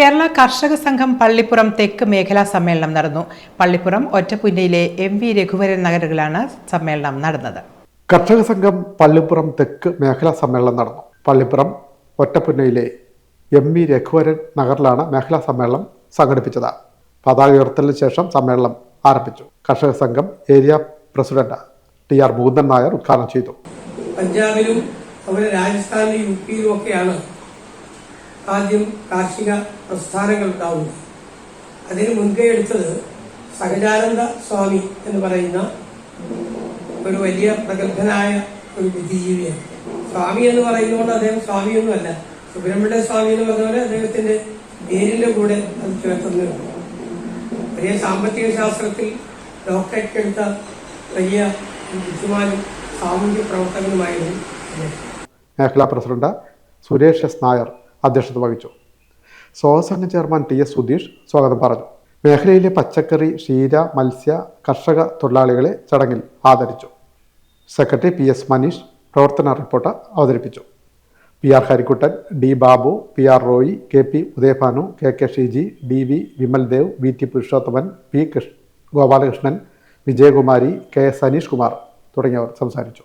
കേരള കർഷക സംഘം പള്ളിപ്പുറം തെക്ക് മേഖലാ സമ്മേളനം നടന്നു. പള്ളിപ്പുറം ഒറ്റപ്പുന്നയിലെ എം.വി. രഘുവരൻ നഗറിലാണ് സമ്മേളനം നടന്നത്. കർഷക സംഘം പള്ളിപ്പുറം തെക്ക് മേഖലാ സമ്മേളനം നടന്നു. പള്ളിപ്പുറം ഒറ്റപ്പുന്നയിലെ എം.വി. രഘുവരൻ നഗറിലാണ് മേഖലാ സമ്മേളനം സംഘടിപ്പിച്ചത്. പതാക ഉയർത്തലിന് ശേഷം സമ്മേളനം ആരംഭിച്ചു. കർഷക സംഘം ഏരിയ പ്രസിഡന്റ് ടി.ആർ. മുകുന്ദൻ നായർ ഉദ്ഘാടനം ചെയ്തു. പഞ്ചാബിലും അതുപോലെ രാജസ്ഥാനിലും യു.പിയിലും ഒക്കെയാണ് ആദ്യം കാർഷിക പ്രസ്ഥാനങ്ങൾ ഉണ്ടാവുന്നത്. അതിന് മുൻകൈ എടുത്തത് സഹജാനന്ദ സ്വാമി എന്ന് പറയുന്ന ഒരു വലിയ പ്രഗത്ഭനായ ഒരു ബുദ്ധിജീവിയാണ്. സ്വാമി എന്ന് പറയുന്നതുകൊണ്ട് അദ്ദേഹം സ്വാമിയൊന്നുമല്ല, സുബ്രഹ്മണ്യ സ്വാമി എന്ന് പറഞ്ഞ പോലെ അദ്ദേഹത്തിന്റെ പേരിന്റെ കൂടെ അത് ചേർത്തുന്നുണ്ട്. വലിയ സാമ്പത്തിക ശാസ്ത്രത്തിൽ ഡോക്ടറേറ്റ് എടുത്ത വലിയ ബുദ്ധിമാനും സാമൂഹ്യ പ്രവർത്തകനുമായിരുന്നു. മേഖലാ പ്രസിഡന്റ് സുരേഷ് എസ് നായർ അധ്യക്ഷത വഹിച്ചു. സ്വാഗതസംഘം ചെയർമാൻ ടി.എസ്. സുധീഷ് സ്വാഗതം പറഞ്ഞു. മേഖലയിലെ പച്ചക്കറി, ക്ഷീര, മത്സ്യ, കർഷക തൊഴിലാളികളെ ചടങ്ങിൽ ആദരിച്ചു. Secretary PS. മനീഷ് പ്രവർത്തന റിപ്പോർട്ട് അവതരിപ്പിച്ചു. P R. Harikuttan, D. Babu, P R. Roy, K P. Udayabhanu, K K. Shiji, D V. Vimaldev, V T. Purushothaman, P. Gopalakrishnan, Vijayakumari, K. Saneesh Kumar തുടങ്ങിയവർ സംസാരിച്ചു.